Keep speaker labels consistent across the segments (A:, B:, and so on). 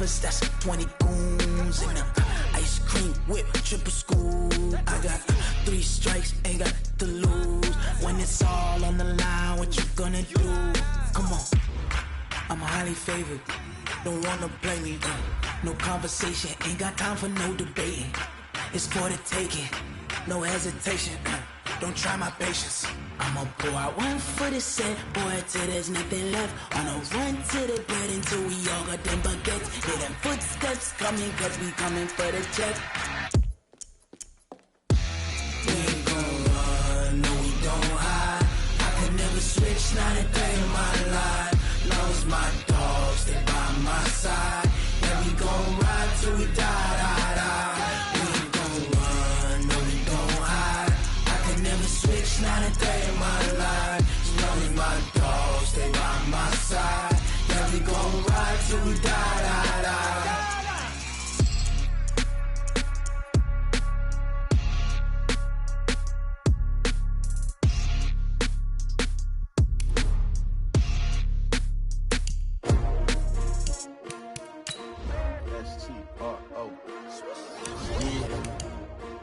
A: breakfast, that's 20 goons. And the ice cream whip, triple scoop. I got 3 strikes, ain't got to lose. When it's all on the line, what you gonna do? Come on, I'm highly favored. Don't wanna play me, no conversation. Ain't got time for no debating. It's for the taking, no hesitation. Don't try my patience. I'ma pour out one for the set, boy, till there's nothing left. On a run to the bread until we all got them baguettes. Hear them footsteps coming, cause we coming for the check. We ain't gon' run, no we don't hide. I can never switch, not a day in my life. Lost my dogs, stay by my side. Yeah, we gon' ride till we die, die, die. We ain't gon' run, no we don't hide. I can never switch, not a day in my life. As long as my dogs stay by my side. Yeah, we gon' ride till we die, die, die.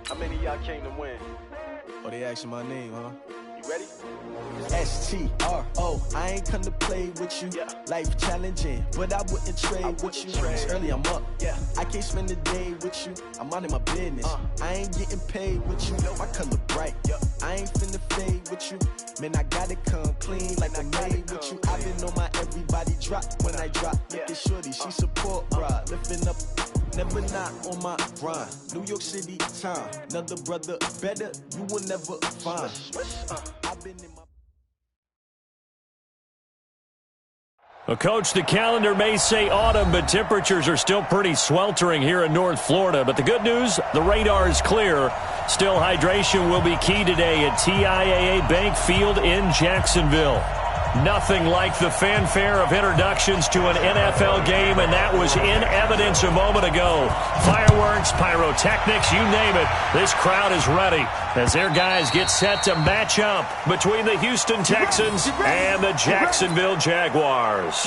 B: How many of y'all came to win?
C: Oh, they asking my name, huh?
B: You ready?
C: STRO, I ain't come to play with you.
B: Yeah.
C: Life challenging, but I wouldn't trade with you. It's early, I'm up.
B: Yeah.
C: I can't spend the day with you. I'm minding my business. I ain't getting paid with you. My color bright.
B: Yeah.
C: I ain't finna fade with you. Man, I gotta come clean like I made with you. I've been on my everybody drop when I drop. Look at shorty, she support ride. Lifting up. Never not on my grind. New York City time. Another brother better, you will never find. I've been in my.
D: Well, Coach, the calendar may say autumn, but temperatures are still pretty sweltering here in North Florida. But the good news, the radar is clear. Still, hydration will be key today at TIAA Bank Field in Jacksonville. Nothing like the fanfare of introductions to an NFL game, and that was in evidence a moment ago. Fireworks, pyrotechnics, you name it. This crowd is ready as their guys get set to match up between the Houston Texans and the Jacksonville Jaguars.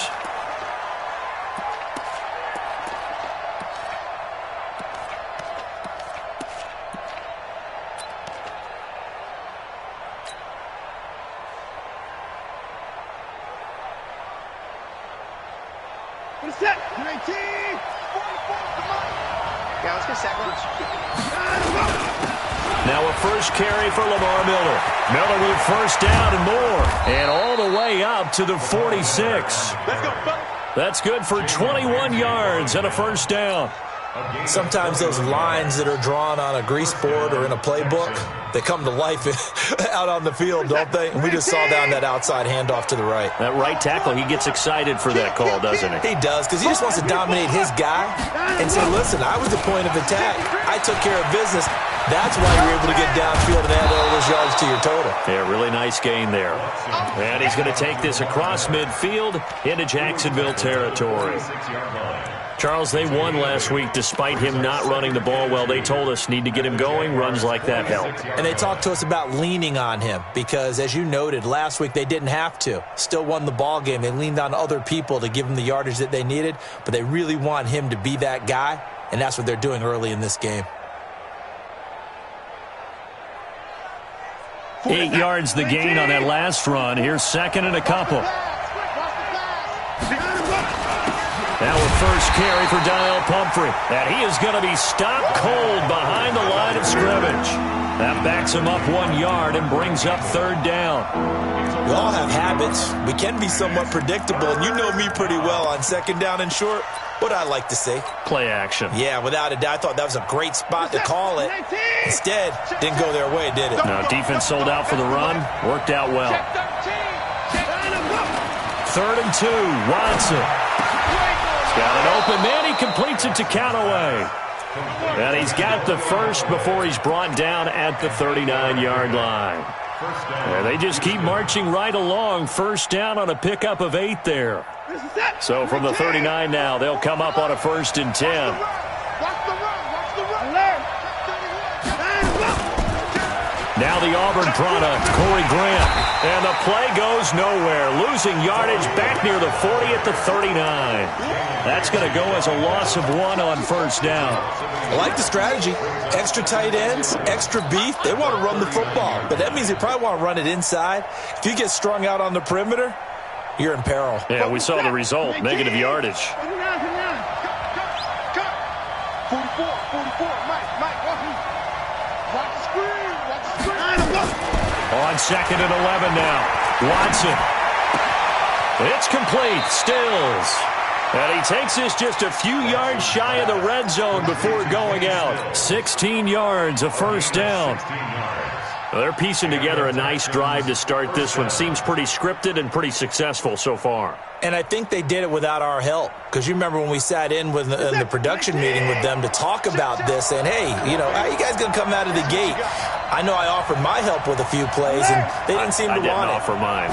D: Now a first carry for Lamar Miller. Miller with first down and more. And all the way up to the 46.
B: Let's go,
D: That's good for 21 yards and a first down.
E: Sometimes those lines that are drawn on a grease board or in a playbook, they come to life out on the field, don't they? And we just saw down that outside handoff to the right.
D: That right tackle, he gets excited for that call, doesn't he?
E: He does, because he just wants to dominate his guy and say, listen, I was the point of attack. I took care of business. That's why you're able to get downfield and add all those yards to your total.
D: Yeah, really nice gain there. And he's going to take this across midfield into Jacksonville territory. Charles, they won last week despite him not running the ball well. They told us need to get him going. Runs like that help.
E: And they talked to us about leaning on him because, as you noted, last week they didn't have to. Still won the ball game. They leaned on other people to give him the yardage that they needed, but they really want him to be that guy, and that's what they're doing early in this game.
D: 8 yards the gain on that last run. Here's second and a couple. Now a first carry for Donnell Pumphrey. And he is going to be stopped cold behind the line of scrimmage. That backs him up 1 yard and brings up third down.
E: We all have habits. We can be somewhat predictable, and you know me pretty well on second down and short. What I like to say?
D: Play action.
E: Yeah, without a doubt. I thought that was a great spot to call it. Instead, didn't go their way, did it?
D: No, defense sold out for the run. Worked out well. 3rd and 2. Watson. He's got an open man. He completes it to Callaway. And he's got the first before he's brought down at the 39-yard line. And they just keep marching right along. First down on a pickup of 8 there. So from the 39 now, they'll come up on a 1st and 10. Now the Auburn product, Corey Grant. And the play goes nowhere. Losing yardage back near the 40 at the 39. That's going to go as a loss of 1 on first down.
E: I like the strategy. Extra tight ends, extra beef. They want to run the football. But that means they probably want to run it inside. If you get strung out on the perimeter, you're in peril.
D: Yeah, we saw the result. Negative yardage.
B: 44, Mike, watch the screen.
D: On 2nd and 11 now. Watson. It's complete. Stills. And he takes this just a few yards shy of the red zone before going out. 16 yards, a first down. Well, they're piecing together a nice drive to start this one. Seems pretty scripted and pretty successful so far.
E: And I think they did it without our help. Because you remember when we sat in the production meeting with them to talk about this, saying, hey, how are you guys going to come out of the gate? I know I offered my help with a few plays, and they didn't seem to want it.
D: I didn't offer mine.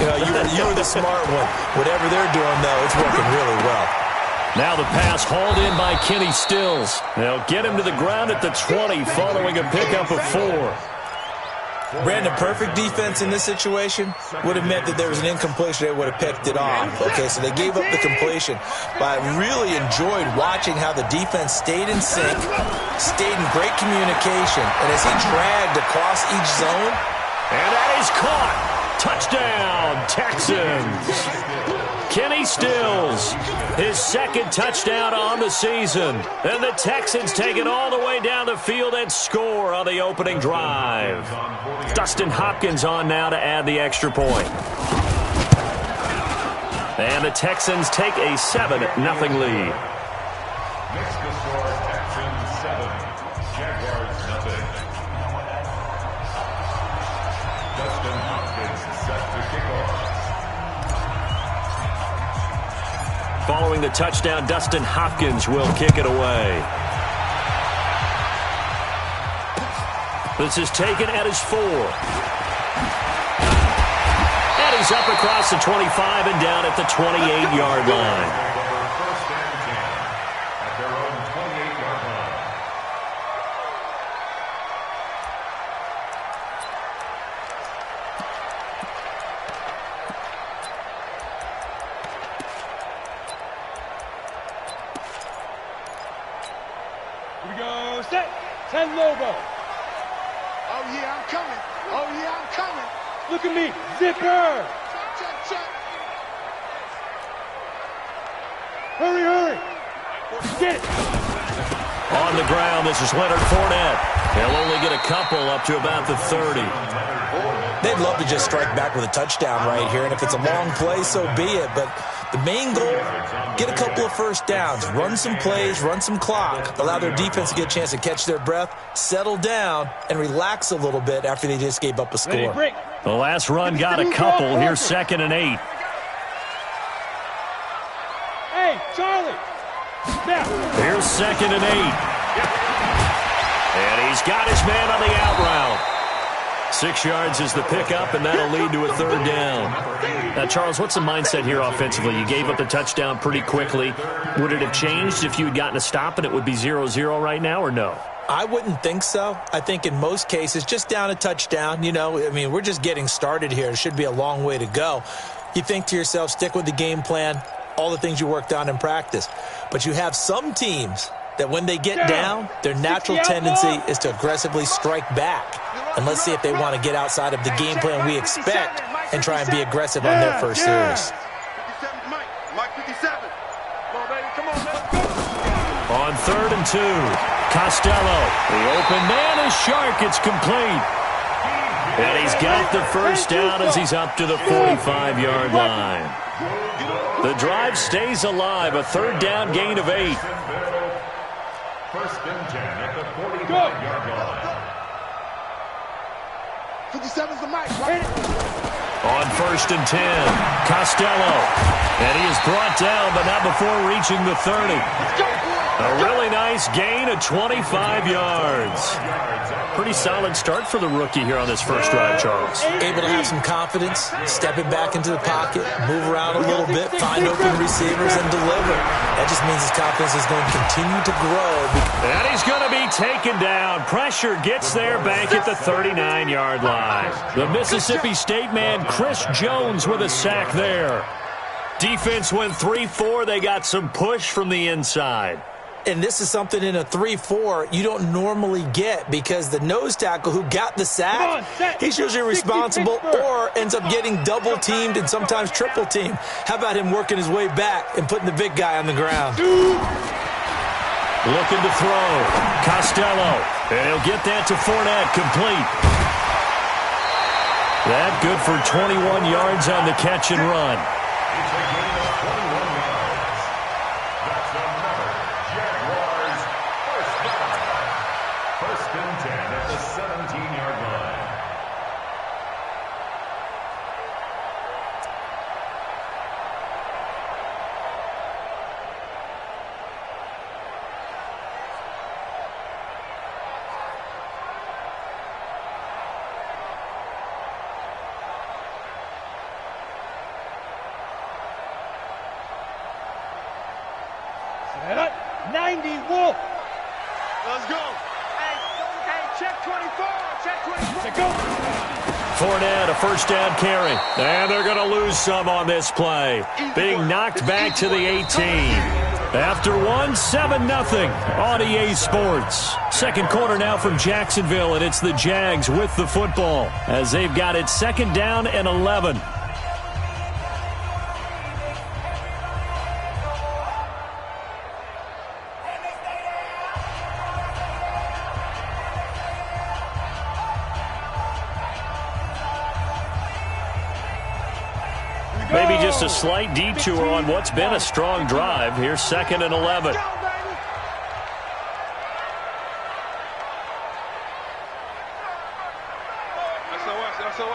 E: You were the smart one. Whatever they're doing, though, it's working really well.
D: Now the pass hauled in by Kenny Stills. They'll get him to the ground at the 20 following a pickup of 4.
E: Brandon, perfect defense in this situation would have meant that there was an incompletion. They would have picked it off. Okay, so they gave up the completion. But I really enjoyed watching how the defense stayed in sync, stayed in great communication, and as he dragged across each zone.
D: And that is caught. Touchdown, Texans. Kenny Stills, his second touchdown on the season. And the Texans take it all the way down the field and score on the opening drive. Dustin Hopkins on now to add the extra point. And the Texans take a 7-0 lead.
F: Next to score, Texans 7, Jaguars 0. Dustin Hopkins set to kick off.
D: Following the touchdown, Dustin Hopkins will kick it away. This is taken at his 4. And he's up across the 25 and down at the 28-yard line.
F: First and 10 at their own 28-yard line.
G: Here we go, set, 10 Lobo.
B: Oh, yeah, I'm coming.
G: Look at me, zipper.
B: Check.
G: Hurry. Get it.
D: On the ground, this is Leonard Fournette. He'll only get a couple up to about the 30.
E: They'd love to just strike back with a touchdown right here, and if it's a long play, so be it. But the main goal, get a couple of first downs, run some plays, run some clock, allow their defense to get a chance to catch their breath, settle down, and relax a little bit after they just gave up a score.
D: The last run got a couple. Here's 2nd and 8.
G: Hey, Charlie. Now.
D: Here's 2nd and 8. And he's got his man on the out route. 6 yards is the pickup, and that'll lead to a 3rd down. Now, Charles, what's the mindset here offensively? You gave up the touchdown pretty quickly. Would it have changed if you had gotten a stop and it would be 0-0 right now, or no?
E: I wouldn't think so. I think in most cases, just down a touchdown, we're just getting started here. It should be a long way to go. You think to yourself, stick with the game plan, all the things you worked on in practice. But you have some teams that when they get down, their natural tendency is to aggressively strike back. And let's see if they want to get outside of the game plan we expect and try and be aggressive on their first series.
B: 57, Mike 57. Come on, baby, come on, let's go.
D: On 3rd and 2, Costello. The open man is Shark. It's complete. And he's got the first down as he's up to the 45-yard line. The drive stays alive. A 3rd down gain of 8.
F: First and 10 at the 45-yard line.
B: 57's the Mike. Right?
D: On 1st and 10, Costello. And he is brought down, but not before reaching the 30.
B: Let's go.
D: A really nice gain of 25 yards. Pretty solid start for the rookie here on this first drive, Charles.
E: Able to have some confidence, stepping back into the pocket, move around a little bit, find open receivers, and deliver. That just means his confidence is going to continue to grow.
D: And he's going to be taken down. Pressure gets there back at the 39-yard line. The Mississippi State man, Chris Jones, with a sack there. Defense went 3-4. They got some push from the inside.
E: And this is something in a 3-4 you don't normally get because the nose tackle who got the sack, he's usually responsible or ends up getting double-teamed and sometimes triple-teamed. How about him working his way back and putting the big guy on the ground?
D: Looking to throw. Costello. And he'll get that to Fournette, complete. That good for 21 yards on the catch and run.
F: It's a gain of 21 yards. That's another Jaguars first down. First and 10 at the 17-yard line.
G: Set up. 90 Wolf.
B: Let's go. Hey, check 24. Check 24.
G: Check go.
D: Fournette, a first down carry. And they're going to lose some on this play. Being knocked back to the 18. After one, 7-0 on EA Sports. Second quarter now from Jacksonville, and it's the Jags with the football as they've got it second down and 11. Maybe just a slight detour on what's been a strong drive. Here's second and 11.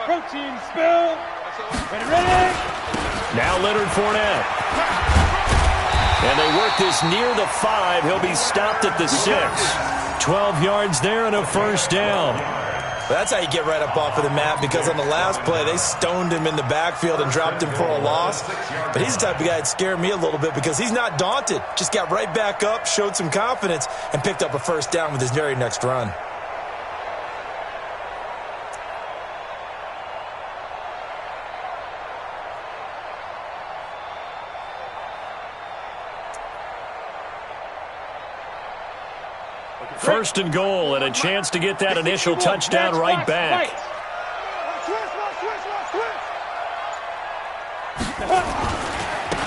G: Protein spill. Ready.
D: Now Leonard Fournette. And they work this near the 5. He'll be stopped at the 6. 12 yards there and a first down.
E: That's how you get right up off of the mat because on the last play, they stoned him in the backfield and dropped him for a loss. But he's the type of guy that scared me a little bit because he's not daunted. Just got right back up, showed some confidence, and picked up a first down with his very next run.
D: First and goal, and a chance to get that initial touchdown right back.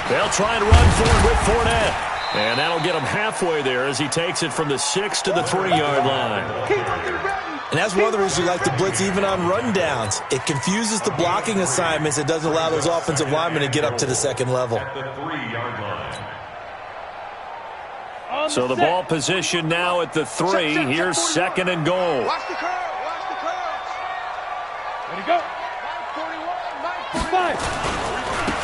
D: They'll try and run for it with Fournette. And that'll get him halfway there as he takes it from the 6 to the 3-yard line.
E: And that's one of the reasons you like to blitz even on rundowns. It confuses the blocking assignments. It doesn't allow those offensive linemen to get up to the second level.
F: At the 3-yard line.
D: So the ball position now at the 3. Here's second and goal.
B: Watch the curve. Watch the curves.
G: Ready, go. 5.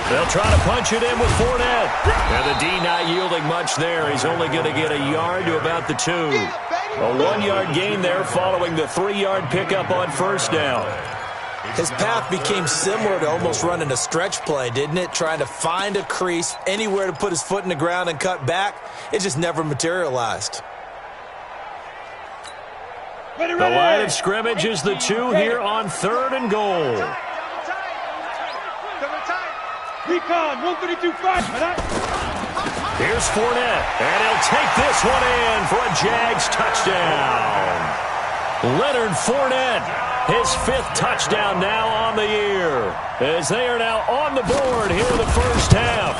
D: They'll try to punch it in with Fournette. And the D not yielding much there. He's only going to get a yard to about the 2. A 1-yard gain there following the 3-yard pickup on first down.
E: His path became similar to almost running a stretch play, didn't it? Trying to find a crease, anywhere to put his foot in the ground and cut back. It just never materialized.
G: Ready.
D: The line of scrimmage is the 2 here on third and goal.
G: Recon 132-5.
D: Here's Fournette, and he'll take this one in for a Jags touchdown. Leonard Fournette, his 5th touchdown now on the year, as they are now on the board here in the first half.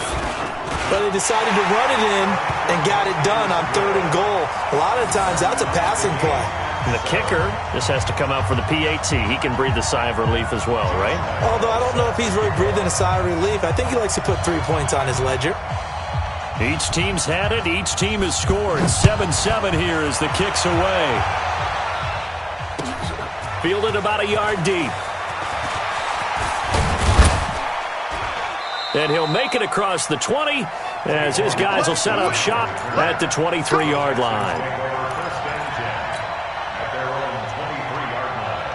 E: But they decided to run it in and got it done on third and goal. A lot of times that's a passing play.
D: And the kicker just has to come out for the PAT. He can breathe a sigh of relief as well, right?
E: Although I don't know if he's really breathing a sigh of relief. I think he likes to put 3 points on his ledger.
D: Each team's had it. Each team has scored. 7-7 here as the kick's away. Fielded about a yard deep. And he'll make it across the 20 as his guys will set up shop at the 23-yard line.
F: First and 10 at their own 23-yard line.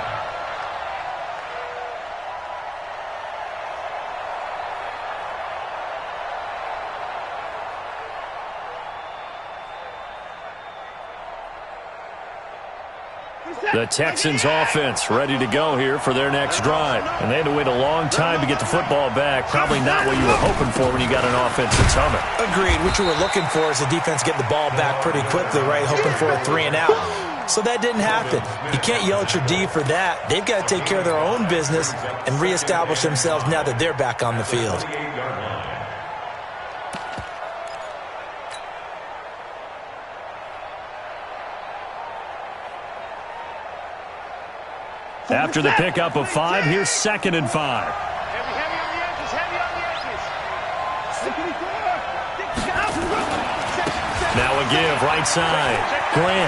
D: The Texans offense ready to go here for their next drive. And they had to wait a long time to get the football back. Probably not what you were hoping for when you got an offense that's humming.
E: Agreed. What you were looking for is the defense get the ball back pretty quickly, right? Hoping for a 3 and out. So that didn't happen. You can't yell at your D for that. They've got to take care of their own business and reestablish themselves now that they're back on the field.
D: After the pickup of 5, here's 2nd and 5.
G: Heavy on the edges, heavy on the edges.
D: Now a give, right side. Grant.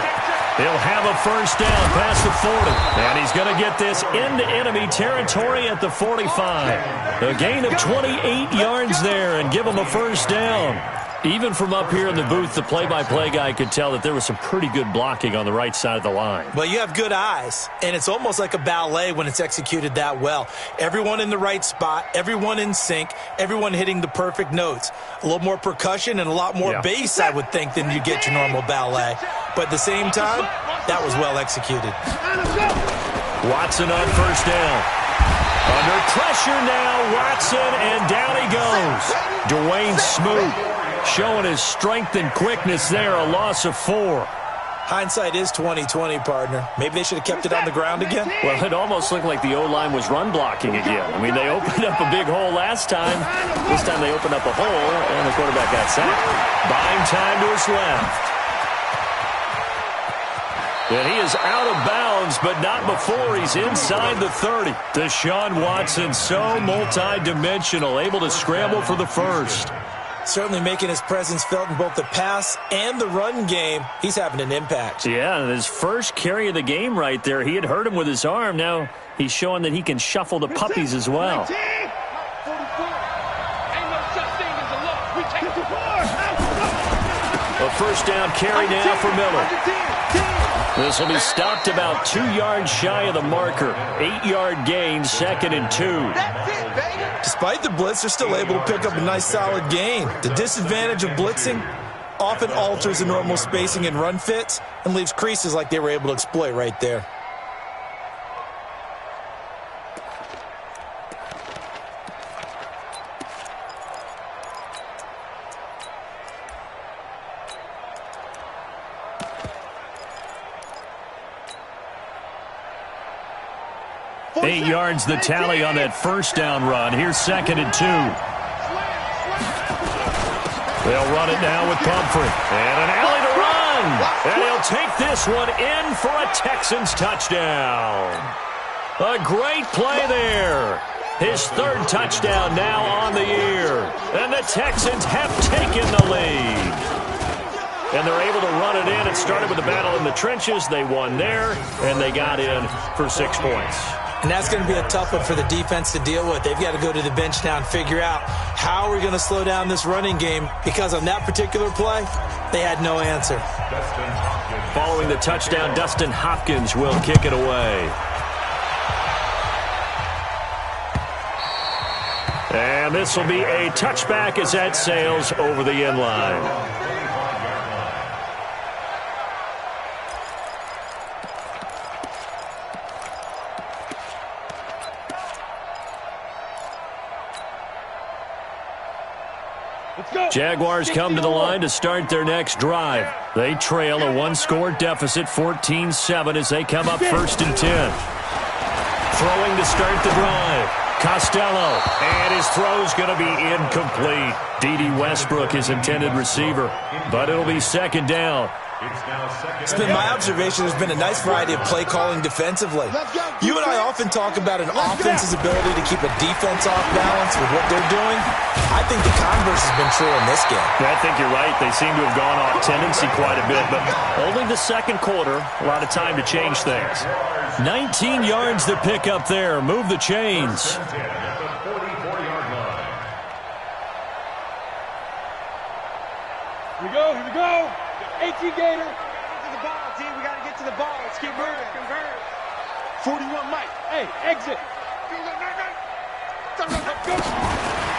D: He'll have a first down past the 40. And he's going to get this into enemy territory at the 45. A gain of 28 yards there and give him a first down. Even from up here in the booth, the play-by-play guy could tell that there was some pretty good blocking on the right side of the line.
E: Well, you have good eyes, and it's almost like a ballet when it's executed that well. Everyone in the right spot, everyone in sync, everyone hitting the perfect notes. A little more percussion and a lot more bass, I would think, than you get your normal ballet. But at the same time, that was well executed.
D: Watson on first down. Under pressure now, Watson, and down he goes. Dwayne Smoot showing his strength and quickness there, a loss of 4.
E: Hindsight is 20/20, partner. Maybe they should have kept it on the ground again.
D: Well, it almost looked like the O-line was run blocking again. I mean, they opened up a big hole last time. This time they opened up a hole, and the quarterback got sacked. Buying time to his left. And he is out of bounds, but not before he's inside the 30. Deshaun Watson, so multi-dimensional, able to scramble for the first.
E: Certainly making his presence felt in both the pass and the run game. He's having an impact.
D: Yeah, and his first carry of the game right there, he had hurt him with his arm. Now he's showing that he can shuffle the puppies as well. A first down carry now for Miller. This will be stopped about 2 yards shy of the marker. 8-yard gain, 2nd and 2.
E: Despite the blitz, they're still able to pick up a nice solid gain. The disadvantage of blitzing often alters the normal spacing and run fits and leaves creases like they were able to exploit right there.
D: Eight yards the tally on that first down run. Here's 2nd and 2. They'll run it now with Pumphrey. And an alley to run. And he'll take this one in for a Texans touchdown. A great play there. His 3rd touchdown now on the year. And the Texans have taken the lead. And they're able to run it in. It started with a battle in the trenches. They won there, and they got in for 6 points.
E: And that's going to be a tough one for the defense to deal with. They've got to go to the bench now and figure out how we're going to slow down this running game, because on that particular play, they had no answer.
D: Following the touchdown, Dustin Hopkins will kick it away. And this will be a touchback as that sails over the end line. Jaguars come to the line to start their next drive. They trail a 1-score deficit, 14-7, as they come up 1st and 10. Throwing to start the drive. Costello, and his throw's going to be incomplete. D.D. Westbrook, his intended receiver, but it'll be 2nd down.
E: It's been my observation there's been a nice variety of play calling defensively. You and I often talk about an offense's ability to keep a defense off balance with what they're doing. I think the converse has been true in this game.
D: Yeah, I think you're right. They seem to have gone off tendency quite a bit, but only the 2nd quarter, a lot of time to change things. 19 yards to pick up there. Move the chains.
G: Here we go. 18 gator.
B: Get to the ball, team. We got to get to the ball. Let's keep moving. Convert. 41 Mike.
G: Hey, exit.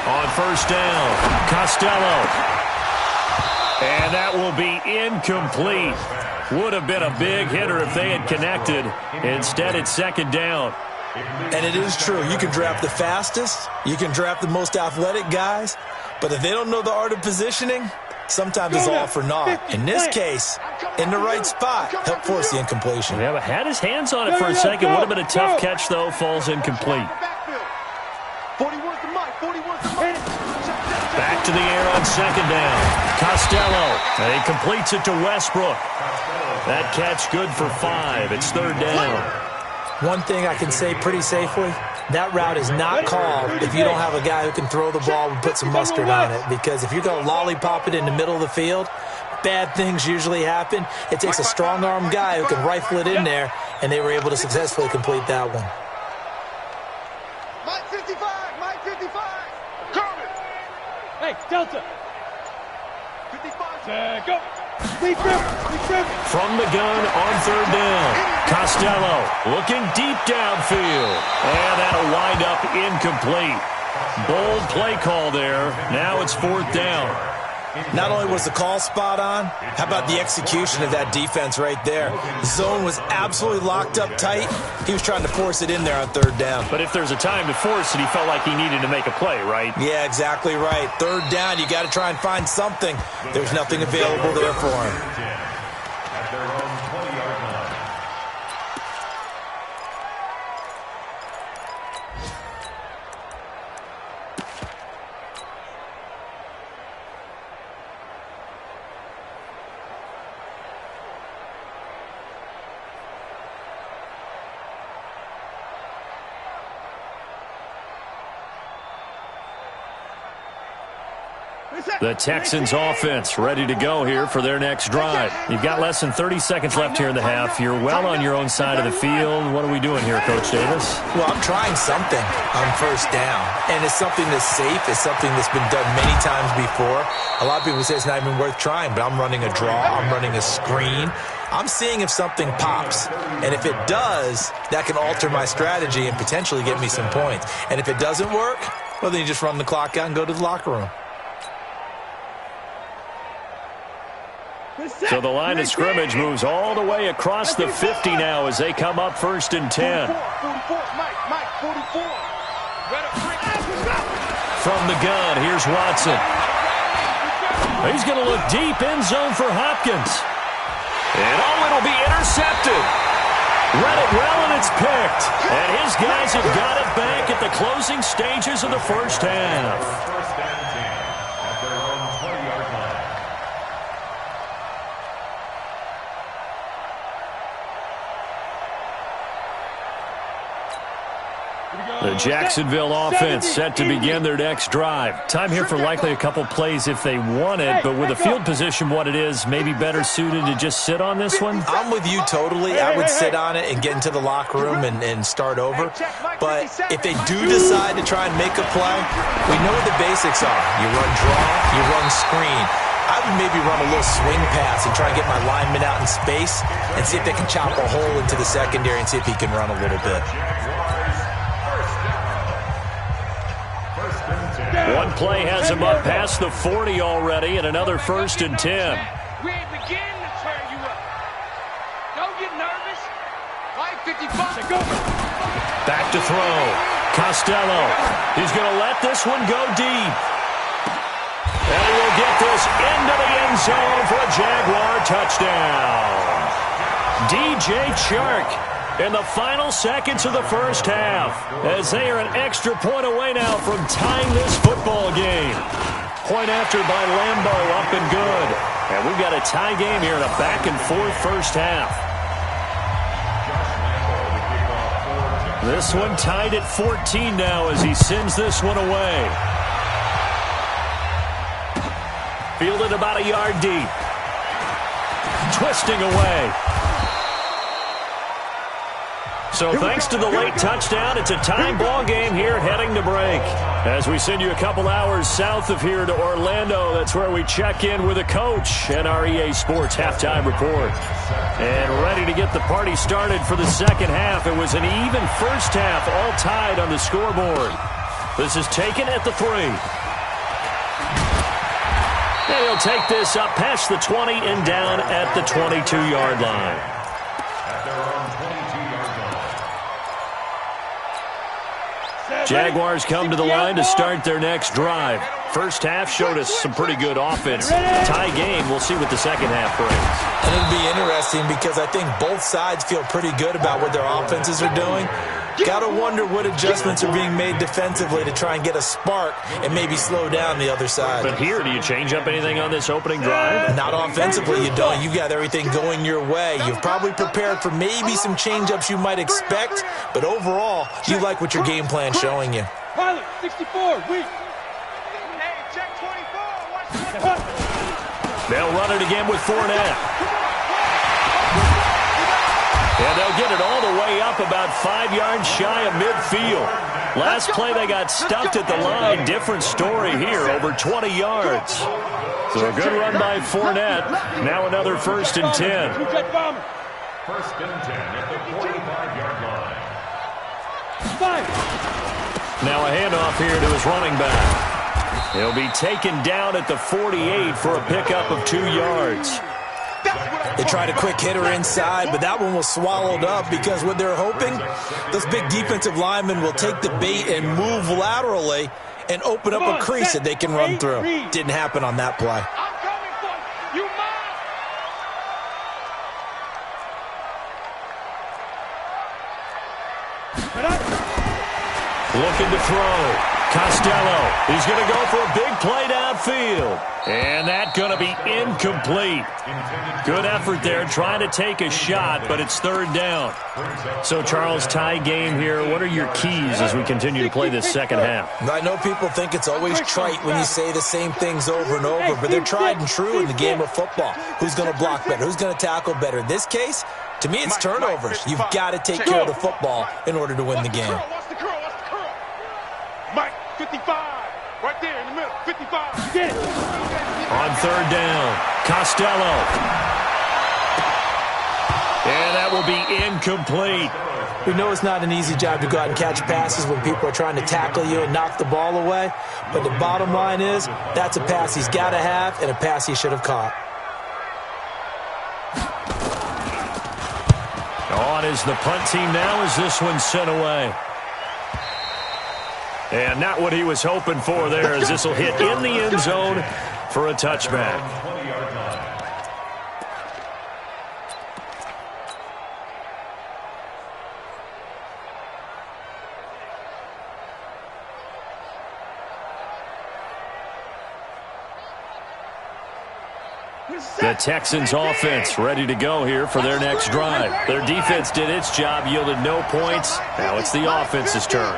D: On first down, Costello. And that will be incomplete. Would have been a big hitter if they had connected. Instead, it's second down.
E: And it is true. You can draft the fastest. You can draft the most athletic guys. But if they don't know the art of positioning, sometimes it's all for naught. In this case, in the right spot, help force the incompletion.
D: Yeah, but had his hands on it for a second. Would have been a tough catch, though. Falls incomplete.
B: 41's the Mike. 41's the Mike.
D: Back to the air on second down. Costello. And he completes it to Westbrook. That catch good for 5. It's third down.
E: One thing I can say pretty safely, that route is not called if you don't have a guy who can throw the ball and put some mustard on it. Because if you're going to lollipop it in the middle of the field, bad things usually happen. It takes a strong-armed guy who can rifle it in there, and they were able to successfully complete that one.
B: Mike 55. Mike 55. Coming.
G: Hey, Delta.
B: 55.
G: Go.
D: From the gun on third down. Costello looking deep downfield. And that'll wind up incomplete. Bold play call there. Now it's fourth down.
E: Not only was the call spot on, how about the execution of that defense right there? The zone was absolutely locked up tight. He was trying to force it in there on third down.
D: But if there's a time to force it, he felt like he needed to make a play, right?
E: Yeah, exactly right. Third down, you got to try and find something. There's nothing available there for him.
F: At their own 20-yard line.
D: The Texans offense ready to go here for their next drive. You've got less than 30 seconds left here in the half. You're well on your own side of the field. What are we doing here, Coach Davis?
E: Well, I'm trying something on first down, and it's something that's safe. It's something that's been done many times before. A lot of people say it's not even worth trying, but I'm running a draw. I'm running a screen. I'm seeing if something pops, and if it does, that can alter my strategy and potentially get me some points. And if it doesn't work, well, then you just run the clock out and go to the locker room.
D: So the line of scrimmage moves all the way across the 50 now as they come up first and 10.
B: 44. Mike 44.
D: From the gun, here's Watson. He's going to look deep end zone for Hopkins. And it'll be intercepted. Read it well, and it's picked. And his guys have got it back at the closing stages of the first half.
F: First and 10 at their own 20-yard line.
D: The Jacksonville offense set to begin their next drive. Time here for likely a couple plays if they want it, but with the field position what it is, maybe better suited to just sit on this one?
E: I'm with you totally. I would sit on it and get into the locker room and start over. But if they do decide to try and make a play, we know what the basics are. You run draw, you run screen. I would maybe run a little swing pass and try and get my lineman out in space and see if they can chop a hole into the secondary and see if he can run a little bit.
D: One play has him up past the 40 already, and another first and 10.
B: We ain't beginning to turn you up. Don't get nervous. Mike 55. Go.
D: Back to throw. Costello. He's going to let this one go deep. And he will get this into the end zone for a Jaguar touchdown. DJ Chark in the final seconds of the first half, as they are an extra point away now from tying this football game. Point after by Lambeau, up and good. And we've got a tie game here in a back-and-forth first half. This one tied at 14 now as he sends this one away. Fielded about a yard deep. Twisting away. So thanks to the late touchdown, it's a time ball game here heading to break. As we send you a couple hours south of here to Orlando, that's where we check in with a coach and our EA Sports halftime report. And ready to get the party started for the second half. It was an even first half, all tied on the scoreboard. This is taken at the 3. And he'll take this up past the 20 and down at the 22-yard line.
F: At their own 22-yard line.
D: Jaguars come to the line to start their next drive. First half showed us some pretty good offense. Tie game, we'll see what the second half brings.
E: And it'll be interesting because I think both sides feel pretty good about what their offenses are doing. Got to wonder what adjustments are being made defensively to try and get a spark and maybe slow down the other side.
D: But here, do you change up anything on this opening drive?
E: Not offensively, you don't. You got everything going your way. You've probably prepared for maybe some change-ups you might expect, but overall, you like what your game plan's showing you.
G: Pilot, 64, weak.
B: Hey, check 24. Watch
D: They'll run it again with Fournette. And they'll get it all the way up about 5 yards shy of midfield. Last play, they got stuffed at the line. Different story here, over 20 yards. So a good run by Fournette. Now another 1st and 10.
F: 1st and 10 at the 45-yard line.
D: Now a handoff here to his running back. He'll be taken down at the 48 for a pickup of 2 yards.
E: They tried a quick hitter inside, but that one was swallowed up because what they're hoping, those big defensive linemen will take the bait and move laterally and open up a crease that they can run through. Didn't happen on that play.
B: I'm coming for you. You mine.
D: Looking to throw. Costello. He's going to go for a big play downfield. And that's going to be incomplete. Good effort there trying to take a shot, but it's 3rd down. So, Charles, tie game here. What are your keys as we continue to play this second half?
E: I know people think it's always trite when you say the same things over and over, but they're tried and true in the game of football. Who's going to block better? Who's going to tackle better? In this case, to me, it's turnovers. You've got to take care of the football in order to win the game.
B: Mike, 55. Right there in the middle. 55. Get it.
D: On 3rd down, Costello. And that will be incomplete.
E: We know it's not an easy job to go out and catch passes when people are trying to tackle you and knock the ball away. But the bottom line is, that's a pass he's got to have and a pass he should have caught.
D: On is the punt team now as this one's sent away. And not what he was hoping for there, as this will hit in the end zone for a touchback. The Texans offense ready to go here for their next drive. Their defense did its job, yielded no points. Now it's the offense's turn.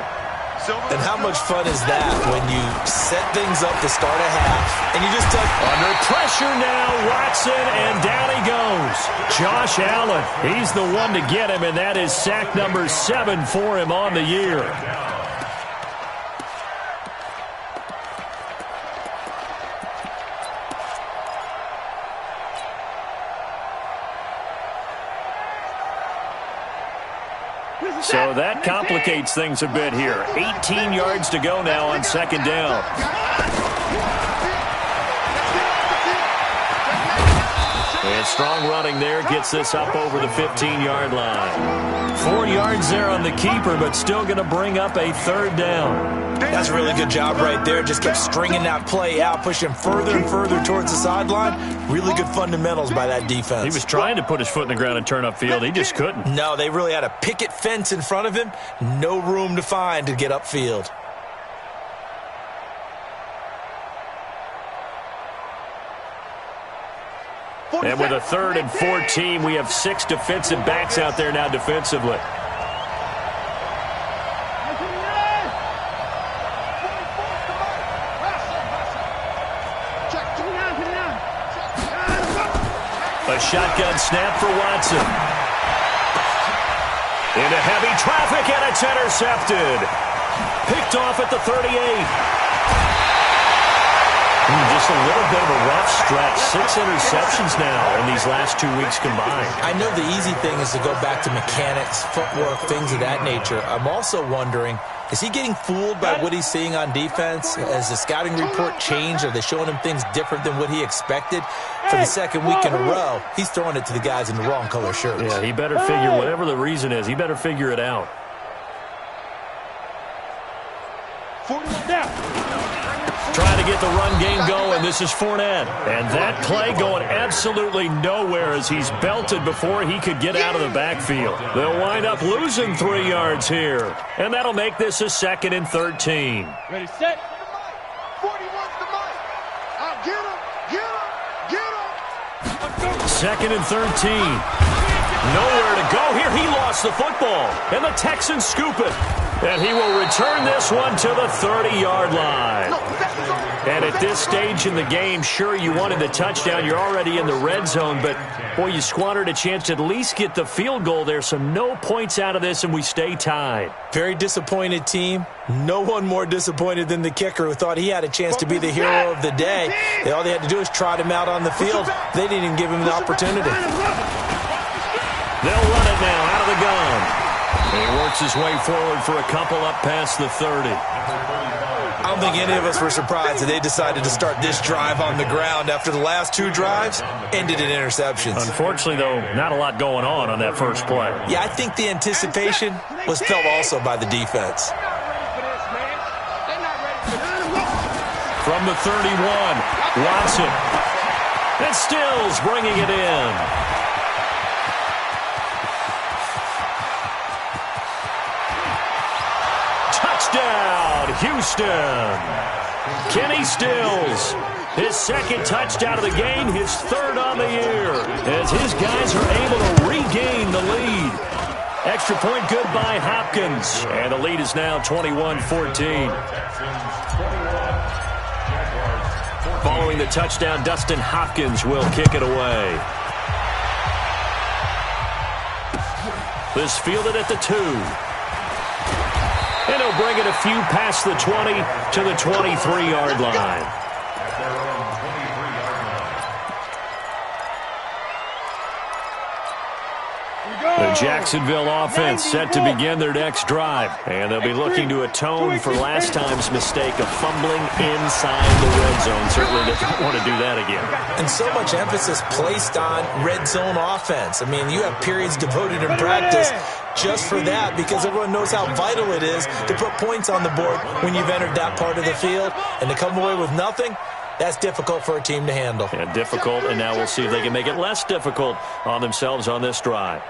E: And how much fun is that when you set things up to start a half and you just
D: under pressure now, Watson, and down he goes. Josh Allen, he's the one to get him, and that is sack number 7 for him on the year. So that complicates things a bit here. 18 yards to go now on 2nd down. And strong running there gets this up over the 15-yard line. 4 yards there on the keeper, but still going to bring up a 3rd down.
E: That's a really good job right there. Just kept stringing that play out, pushing further and further towards the sideline. Really good fundamentals by that defense.
D: He was trying to put his foot in the ground and turn upfield. He just couldn't.
E: No, they really had a picket fence in front of him. No room to find to get upfield.
D: And with a 3rd and 14, we have 6 defensive backs out there now defensively. A shotgun snap for Watson. Into heavy traffic, and it's intercepted. Picked off at the 38. Just a little bit of a rough stretch. 6 interceptions now in these last 2 weeks combined.
E: I know the easy thing is to go back to mechanics, footwork, things of that nature. I'm also wondering, is he getting fooled by what he's seeing on defense? Has the scouting report changed? Are they showing him things different than what he expected? For the second week in a row, he's throwing it to the guys in the wrong color shirts.
D: Yeah, he better figure, whatever the reason is, he better figure it out. Trying to get the run game going. This is Fournette. And that play going absolutely nowhere as he's belted before he could get out of the backfield. They'll wind up losing 3 yards here. And that'll make this a 2nd and 13.
G: Ready, set.
B: 41's the mic. I'll get him.
D: 2nd and 13. Nowhere to go here. He lost the football. And the Texans scoop it. And he will return this one to the 30-yard line. And at this stage in the game, sure, you wanted the touchdown. You're already in the red zone. But, boy, you squandered a chance to at least get the field goal there. So no points out of this, and we stay tied.
E: Very disappointed team. No one more disappointed than the kicker who thought he had a chance to be the hero of the day. All they had to do is trot him out on the field. They didn't even give him the opportunity.
D: They'll run it now out of the gun. And he works his way forward for a couple up past the 30.
E: I don't think any of us were surprised that they decided to start this drive on the ground after the last 2 drives ended in interceptions.
D: Unfortunately, though, not a lot going on that first play.
E: Yeah, I think the anticipation was felt also by the defense.
D: From the 31, Watson. And Stills bringing it in. Touchdown, Houston. Kenny Stills, his 2nd touchdown of the game, his 3rd on the year, as his guys are able to regain the lead. Extra point good by Hopkins, and the lead is now 21-14. Following the touchdown, Dustin Hopkins will kick it away. This fielded at the 2. And he'll bring it a few past the 20 to the 23-yard line. The Jacksonville offense set to begin their next drive. And they'll be looking to atone for last time's mistake of fumbling inside the red zone. Certainly they don't want to do that again.
E: And so much emphasis placed on red zone offense. I mean, you have periods devoted in practice just for that because everyone knows how vital it is to put points on the board when you've entered that part of the field. And to come away with nothing, that's difficult for a team to handle.
D: Yeah, difficult, and now we'll see if they can make it less difficult on themselves on this drive.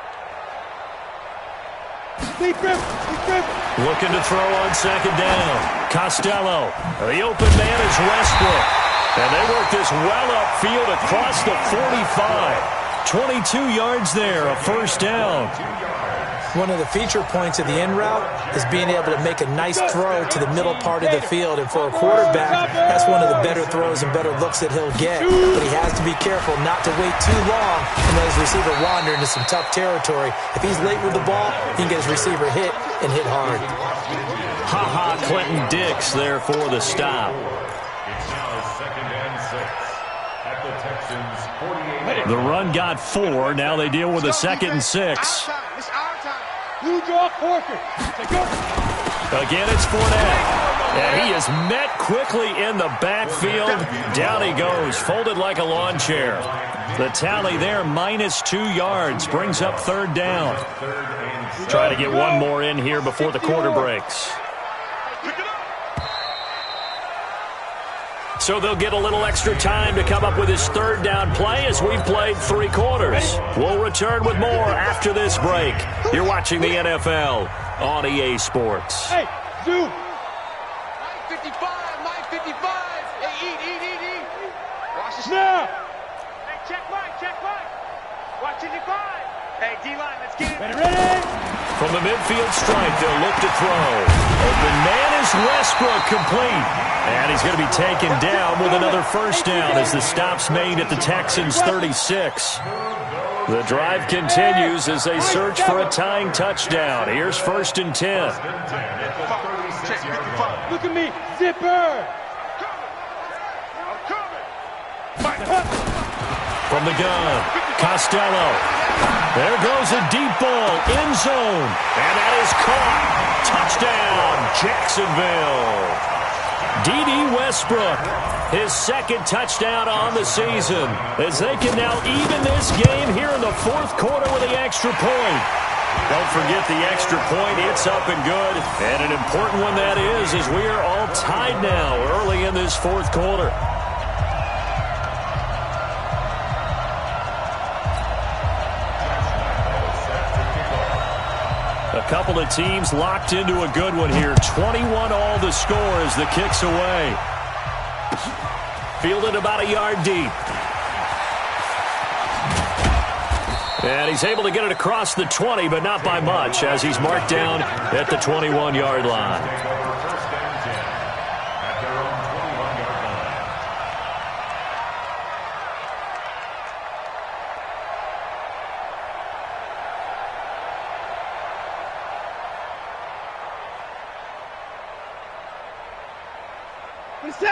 D: Looking to throw on 2nd down. Costello. The open man is Westbrook. And they work this well upfield across the 45. 22 yards there, a 1st down.
E: One of the feature points of the in route is being able to make a nice throw to the middle part of the field. And for a quarterback, that's one of the better throws and better looks that he'll get. But he has to be careful not to wait too long and let his receiver wander into some tough territory. If he's late with the ball, he can get his receiver hit and hit hard.
D: Ha-ha, Clinton Dix there for the stop.
F: It's now 2nd and 6 at the Texans 48.
D: The run got 4. Now they deal with a 2nd and 6.
G: You draw forfeit.
D: Again, it's Fournette. And he is met quickly in the backfield. Down he goes, folded like a lawn chair. The tally there, -2 yards, brings up 3rd down. Try to get one more in here before the quarter breaks. So they'll get a little extra time to come up with his 3rd down play as we've played 3 quarters. We'll return with more after this break. You're watching the NFL on EA Sports.
G: Hey, Zoo.
B: 55, 55. Hey, eat. Watch the
G: Snap.
B: Hey, check Mike. Watch 55. Hey, D-line, let's get it.
G: Ready?
D: From the midfield stripe, they'll look to throw. Open man is Westbrook, complete. And he's going to be taken down with another 1st down as the stop's made at the Texans' 36. The drive continues as they search for a tying touchdown. Here's 1st and 10.
G: Look at me, zipper!
D: From the gun, Costello. There goes a deep ball, end zone. And that is caught. Touchdown, Jacksonville. D.D. Westbrook, his 2nd touchdown on the season, as they can now even this game here in the 4th quarter with the extra point. Don't forget the extra point. It's up and good. And an important one that is, as we are all tied now early in this 4th quarter. A couple of teams locked into a good one here. 21 all the score as the kick's away. Fielded about a yard deep. And he's able to get it across the 20, but not by much, as he's marked down at the 21-yard line.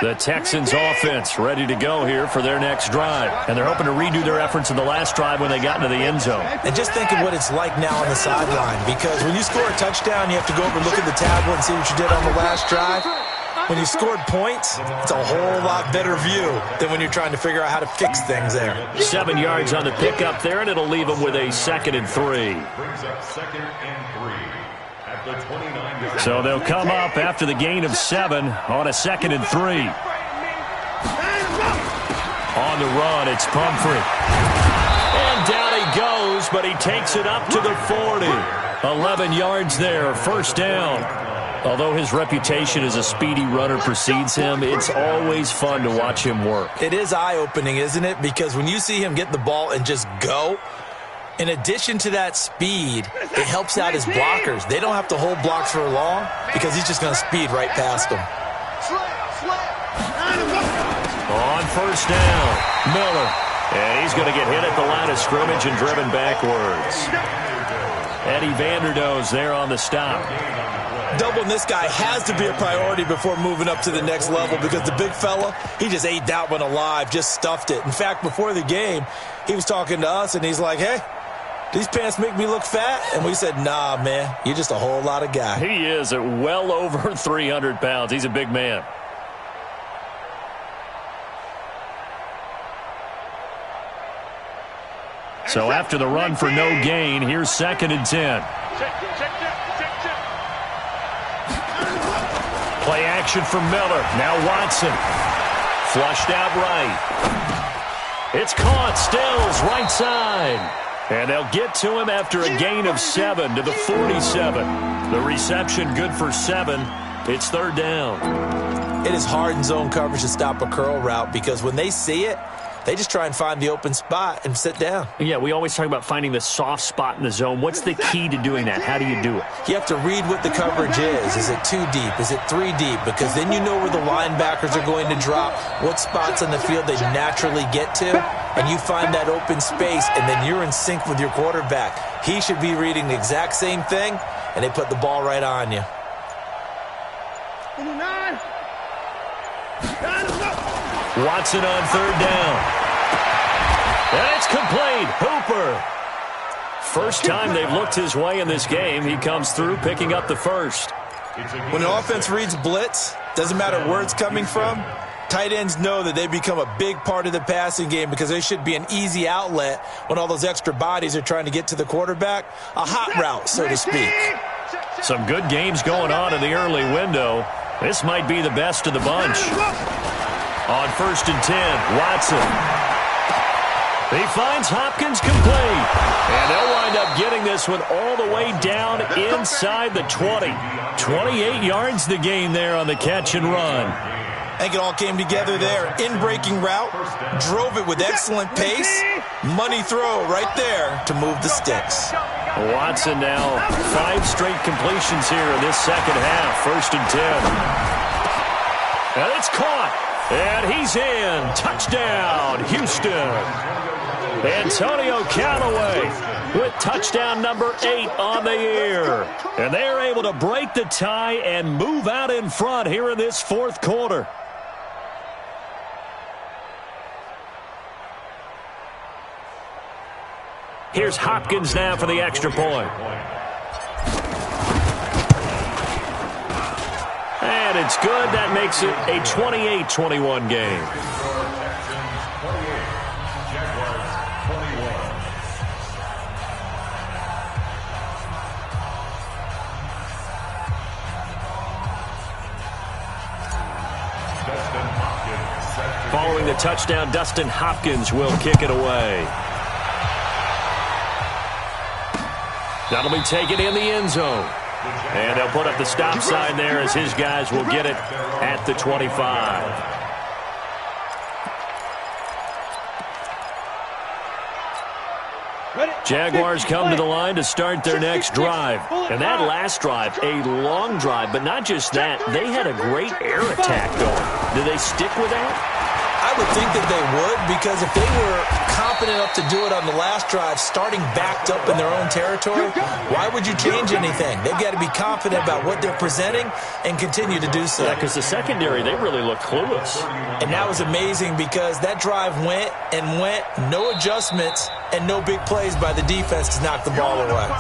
D: The Texans offense ready to go here for their next drive. And they're hoping to redo their efforts in the last drive when they got into the end zone.
E: And just think of what it's like now on the sideline, because when you score a touchdown, you have to go over and look at the tablet and see what you did on the last drive. When you scored points, it's a whole lot better view than when you're trying to figure out how to fix things there.
D: 7 yards on the pickup there, and it'll leave them with a 2nd and 3.
F: Brings up 2nd and 3 at the 29-yard.
D: So they'll come up after the gain of 7 on a 2nd and 3. On the run, it's Pumphrey. And down he goes, but he takes it up to the 40. 11 yards there, 1st down. Although his reputation as a speedy runner precedes him, it's always fun to watch him work.
E: It is eye-opening, isn't it? Because when you see him get the ball and just go, in addition to that speed, it helps out his blockers. They don't have to hold blocks for long because he's just going to speed right past them.
D: On 1st down, Miller. And he's going to get hit at the line of scrimmage and driven backwards. Eddie Vanderdoes there on the stop.
E: Doubling this guy has to be a priority before moving up to the next level, because the big fella, he just ate that one alive, just stuffed it. In fact, before the game, he was talking to us, and he's like, hey, these pants make me look fat? And we said, nah, man, you're just a whole lot of guy.
D: He is at well over 300 pounds. He's a big man. So after the run for no gain, here's 2nd and 10. Play action for Miller. Now Watson. Flushed out right. It's caught. Stills right side. And they'll get to him after a gain of 7 to the 47. The reception good for 7. It's 3rd down.
E: It is hard in zone coverage to stop a curl route, because when they see it, they just try and find the open spot and sit down.
D: Yeah, we always talk about finding the soft spot in the zone. What's the key to doing that? How do you do it?
E: You have to read what the coverage is. Is it 2 deep? Is it 3 deep? Because then you know where the linebackers are going to drop, what spots on the field they naturally get to, and you find that open space, and then you're in sync with your quarterback. He should be reading the exact same thing, and they put the ball right on you.
D: Watson on 3rd down. And it's complete. Hooper. First time they've looked his way in this game. He comes through picking up the 1st.
E: When an offense reads blitz, doesn't matter where it's coming from, tight ends know that they become a big part of the passing game, because they should be an easy outlet when all those extra bodies are trying to get to the quarterback. A hot route, so to speak.
D: Some good games going on in the early window. This might be the best of the bunch. On 1st and 10, Watson. He finds Hopkins complete. And they'll wind up getting this one all the way down inside the 20. 28 yards the gain there on the catch and run.
E: I think it all came together there. In-breaking route, drove it with excellent pace. Money throw right there to move the sticks.
D: Watson now 5 straight completions here in this second half. 1st and 10. And it's caught. And he's in. Touchdown, Houston. Antonio Callaway with touchdown number 8 on the year. And they're able to break the tie and move out in front here in this fourth quarter. Here's Hopkins now for the extra point. And it's good. That makes it a 28-21 game. Following the touchdown, Dustin Hopkins will kick it away. That'll be taken in the end zone. And they'll put up the stop sign there as his guys will get it at the 25. Jaguars come to the line to start their next drive. And that last drive, a long drive, but not just that, they had a great air attack going. Do they stick with that?
E: I would think that they would, because if they were confident enough to do it on the last drive, starting backed up in their own territory, why would you change anything? They've got to be confident about what they're presenting and continue to do so.
D: Yeah, because the secondary, they really look clueless.
E: And that was amazing because that drive went and went, no adjustments, and no big plays by the defense to knock the ball away.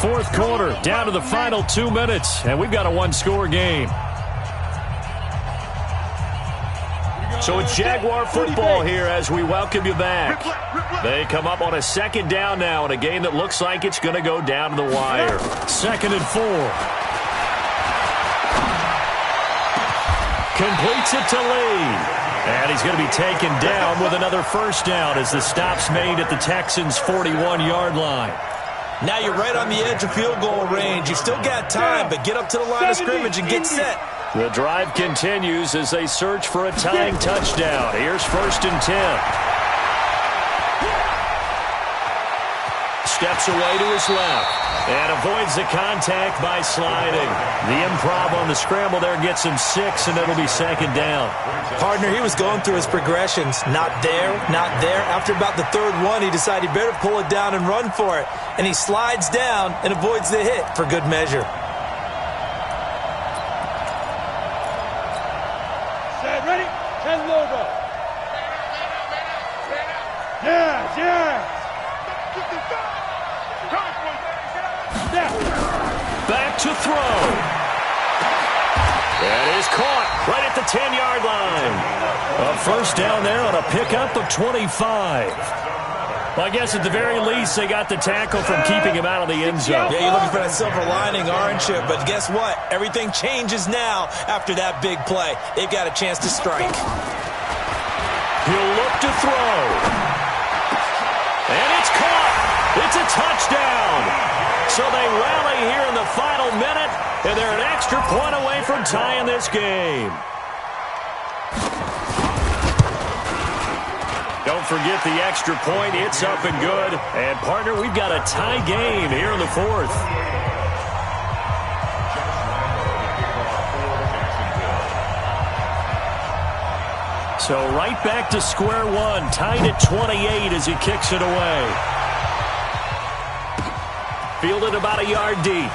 D: Fourth quarter, down to the final 2 minutes, and we've got a one-score game. So it's Jaguar football here as we welcome you back. They come up on a second down now in a game that looks like it's going to go down to the wire. 2nd and 4. Completes it to Lee. And he's going to be taken down with another first down as the stop's made at the Texans' 41-yard line.
E: Now you're right on the edge of field goal range. You've still got time, but get up to the line of scrimmage and get set.
D: The drive continues as they search for a tying touchdown. Here's 1st and 10. Steps away to his left and avoids the contact by sliding. The improv on the scramble there gets him 6, and it'll be 2nd down.
E: Partner, he was going through his progressions. Not there, not there. After about the 3rd one, he decided he better pull it down and run for it. And he slides down and avoids the hit for good measure.
G: Set, ready, 10 logo. Yes, yes.
D: Back to throw. That is caught right at the 10-yard line. A first down there on a pickup of 25. Well, I guess at the very least they got the tackle from keeping him out of the end zone.
E: Yeah, you're looking for that silver lining, aren't you? But guess what? Everything changes now after that big play. They've got a chance to strike.
D: He'll look to throw. And it's caught. It's a touchdown. So they rally here in the final minute, and they're an extra point away from tying this game. Don't forget the extra point. It's up and good. And, partner, we've got a tie game here in the 4th. So right back to square one, tied at 28 as he kicks it away. Fielded about a yard deep.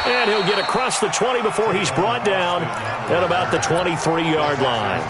D: And he'll get across the 20 before he's brought down at about the 23-yard line.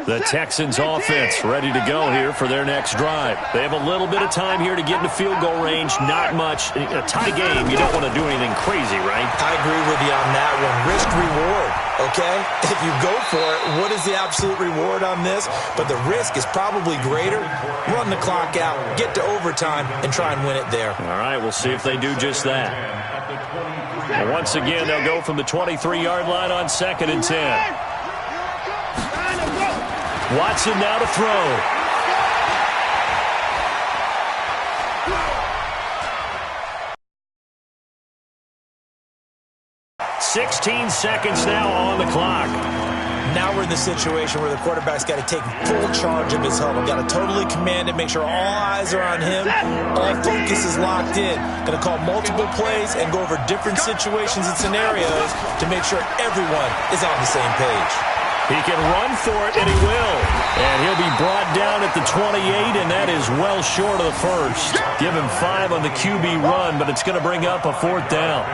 D: The Texans offense ready to go here for their next drive. They have a little bit of time here to get into field goal range. Not much. In a tie game, you don't want to do anything crazy, right?
E: I agree with you on that one. Risk-reward, okay? If you go for it, what is the absolute reward on this? But the risk is probably greater. Run the clock out, get to overtime, and try and win it there.
D: All right, we'll see if they do just that. And once again, they'll go from the 23-yard line on 2nd and 10. Watson now to throw. 16 seconds now on the clock.
E: Now we're in the situation where the quarterback's got to take full charge of his huddle. Got to totally command it, make sure all eyes are on him. All focus is locked in. Going to call multiple plays and go over different situations and scenarios to make sure everyone is on the same page.
D: He can run for it, and he will. And he'll be brought down at the 28, and that is well short of the first. Give him 5 on the QB run, but it's going to bring up a 4th down.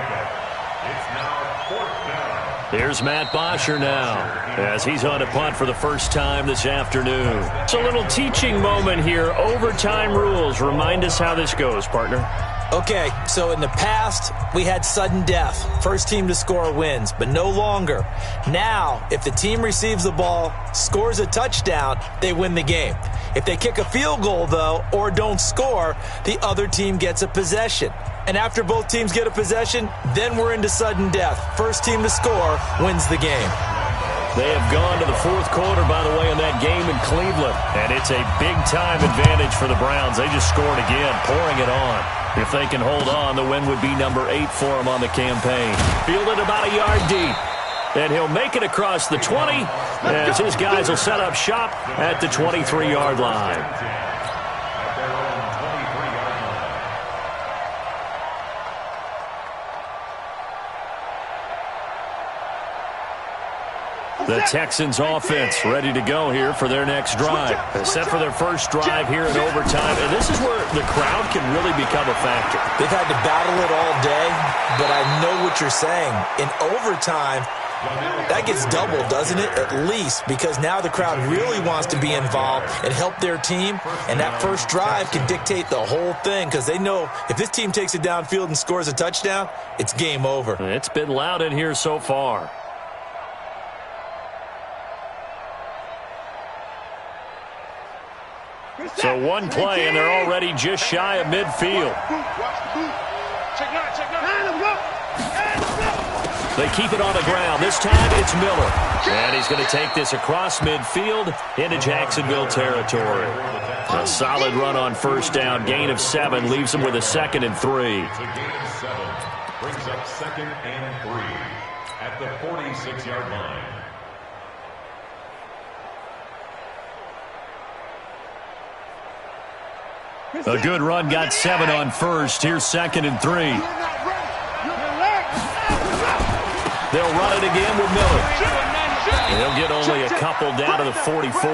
D: Here's Matt Bosher now, as he's on a punt for the first time this afternoon. It's a little teaching moment here. Overtime rules. Remind us how this goes, partner.
E: Okay, so in the past, we had sudden death. First team to score wins, but no longer. Now, if the team receives the ball, scores a touchdown, they win the game. If they kick a field goal, though, or don't score, the other team gets a possession. And after both teams get a possession, then we're into sudden death. First team to score wins the game.
D: They have gone to the 4th quarter, by the way, in that game in Cleveland. And it's a big-time advantage for the Browns. They just scored again, pouring it on. If they can hold on, the win would be number 8 for them on the campaign. Fielded about a yard deep. And he'll make it across the 20 as his guys will set up shop at the 23-yard line. The Texans offense ready to go here for their next drive. Set for their first drive here in overtime. And this is where the crowd can really become a factor.
E: They've had to battle it all day, but I know what you're saying. In overtime, that gets doubled, doesn't it? At least, because now the crowd really wants to be involved and help their team. And that first drive can dictate the whole thing because they know if this team takes it downfield and scores a touchdown, it's game over.
D: It's been loud in here so far. So one play, and they're already just shy of midfield. They keep it on the ground. This time it's Miller. And he's going to take this across midfield into Jacksonville territory. A solid run on first down. Gain of 7 leaves him with a 2nd and 3.
F: Gain of 7 brings up 2nd and 3 at the 46-yard line.
D: A good run, got 7 on first. Here's 2nd and 3. They'll run it again with Miller. He'll get only a couple down to the 44.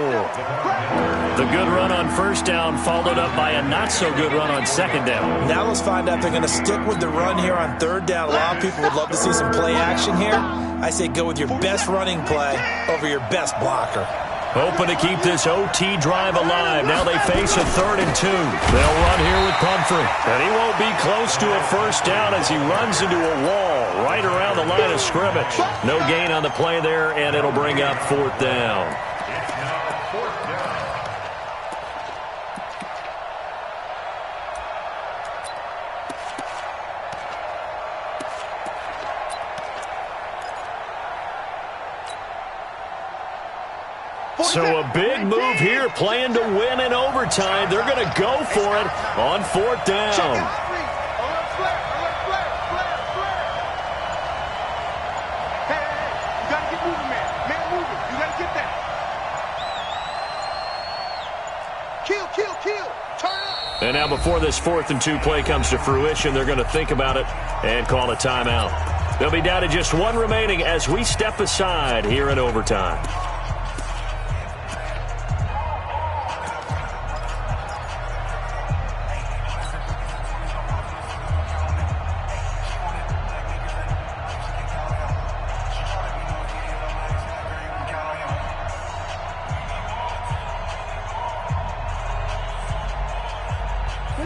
D: The good run on first down followed up by a not-so-good run on 2nd down.
E: Now let's find out if they're going to stick with the run here on 3rd down. A lot of people would love to see some play action here. I say go with your best running play over your best blocker.
D: Hoping to keep this OT drive alive. Now they face a 3rd and 2. They'll run here with Pumphrey. And he won't be close to a first down as he runs into a wall right around the line of scrimmage. No gain on the play there, and it'll bring up 4th down.
F: It's now 4th down.
D: So a big move here, playing to win in overtime. They're going to go for it on 4th down.
B: You got to get moving, man. Man moving. You got to get that. Kill. Turn up.
D: And now before this 4th and 2 play comes to fruition, they're going to think about it and call a timeout. They'll be down to just 1 remaining as we step aside here in overtime.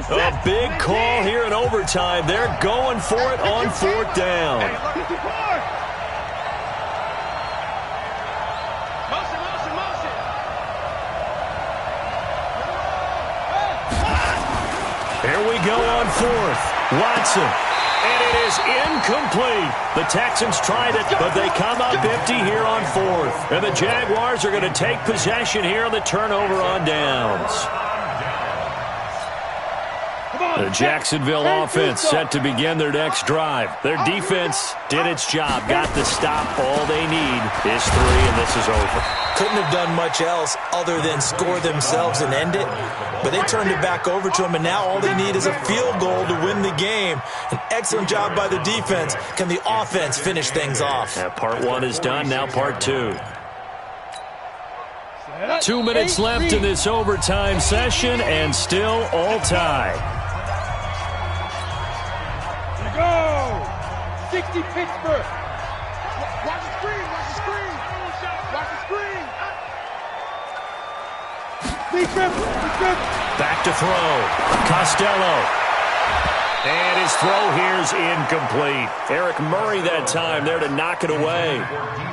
D: A big call here in overtime. They're going for it on 4th down. Here we go on 4th. Watson. And it is incomplete. The Texans tried it, but they come up empty here on 4th. And the Jaguars are going to take possession here on the turnover on downs. The Jacksonville offense set to begin their next drive. Their defense did its job, got the stop. All they need is 3, and this is over.
E: Couldn't have done much else other than score themselves and end it, but they turned it back over to them, and now all they need is a field goal to win the game. An excellent job by the defense. Can the offense finish things off?
D: Yeah, part 1 is done, now part 2. 2 minutes left in this overtime session, and still all tied.
G: Here we go! 60 Pittsburgh. Watch the screen, watch the screen. Watch the screen.
D: Back to throw. Costello. And his throw here's incomplete. Eric Murray that time there to knock it away.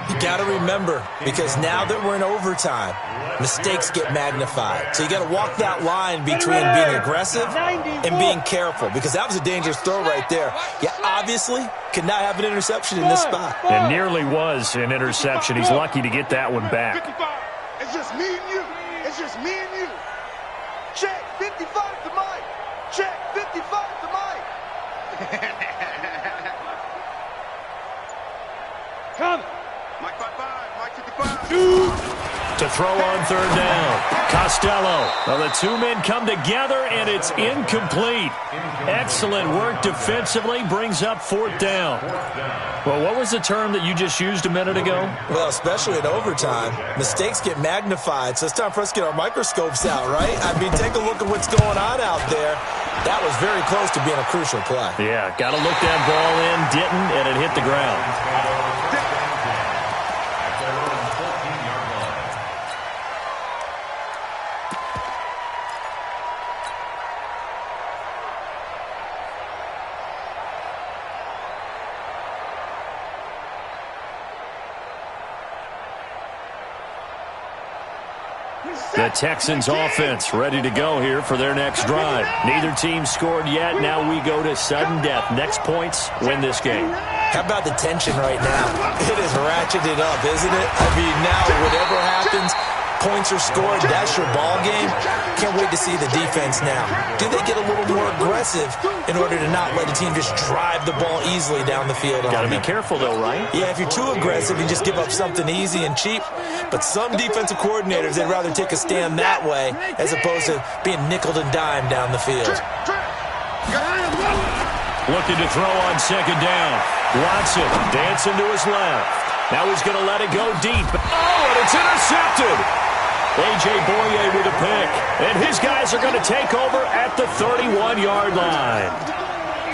E: You got to remember, because now that we're in overtime, mistakes get magnified. So you got to walk that line between being aggressive and being careful, because that was a dangerous throw right there. You obviously could not have an interception in this spot.
D: It nearly was an interception. He's lucky to get that one back.
G: It's just me and you. It's just me and you. Check 55 to Mike. Check 55 to Mike. Come. Mike 55. Mike 55.
D: To throw on third down. Costello. Well, the 2 men come together, and it's incomplete. Excellent work defensively. Brings up 4th down. Well, what was the term that you just used a minute ago?
E: Well, especially in overtime, mistakes get magnified. So it's time for us to get our microscopes out, right? I mean, take a look at what's going on out there. That was very close to being a crucial play.
D: Yeah, got to look that ball in, didn't, and it hit the ground. The Texans offense ready to go here for their next drive. Neither team scored yet. Now we go to sudden death. Next points win this game.
E: How about the tension right now? It is ratcheted up, isn't it? I mean, now whatever happens, points are scored. That's your ball game. Can't wait to see the defense now. Do they get a little more aggressive in order to not let a team just drive the ball easily down the field?
D: Got to be careful, though, right?
E: Yeah, if you're too aggressive, you just give up something easy and cheap. But some defensive coordinators, they'd rather take a stand that way as opposed to being nickeled and dimed down the field.
D: Looking to throw on second down. Watson dancing to his left. Now he's going to let it go deep. Oh, and it's intercepted. A.J. Boye with a pick. And his guys are going to take over at the 31-yard line.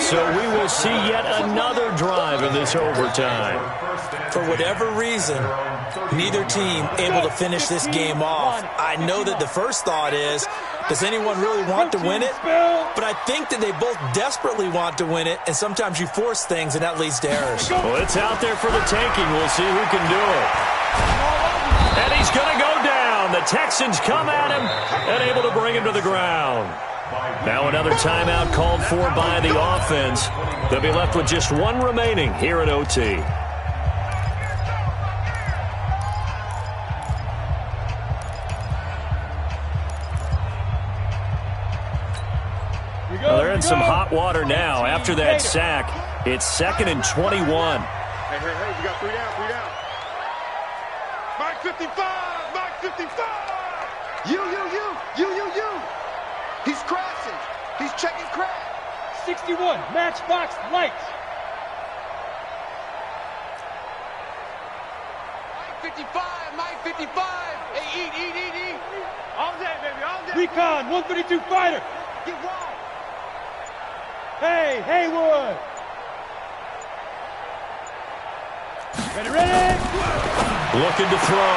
D: So we will see yet another drive in this overtime.
E: For whatever reason, neither team able to finish this game off. I know that the first thought is, does anyone really want to win it? But I think that they both desperately want to win it, and sometimes you force things, and that leads to errors.
D: Well, it's out there for the taking. We'll see who can do it. And he's going to go down. The Texans come at him and able to bring him to the ground. Now another timeout called for by the offense. They'll be left with just one remaining here at OT. Well, they're in some hot water now. After that sack, it's 2nd and 21.
G: Hey, we got 3 down. Mike 55, Mike 55. You. He's crashing. He's checking crash. 61, matchbox lights. Mike 55. Hey, eat. All day, baby, all day. Recon, 132 fighter. Get wild. Hey, Haywood. Ready.
D: Looking to throw.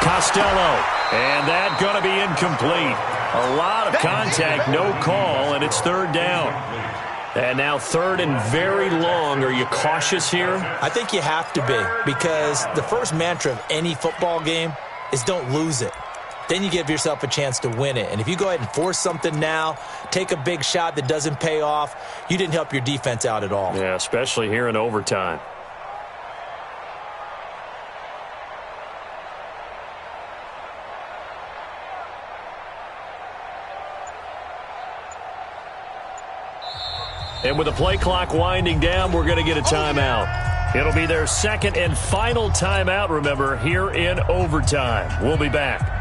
D: Costello. And that going to be incomplete. A lot of contact, no call, and it's 3rd down. And now 3rd and very long. Are you cautious here?
E: I think you have to be, because the first mantra of any football game is don't lose it. Then you give yourself a chance to win it. And if you go ahead and force something now, take a big shot that doesn't pay off, you didn't help your defense out at all.
D: Yeah, especially here in overtime. And with the play clock winding down, we're going to get a timeout. It'll be their second and final timeout, remember, here in overtime. We'll be back.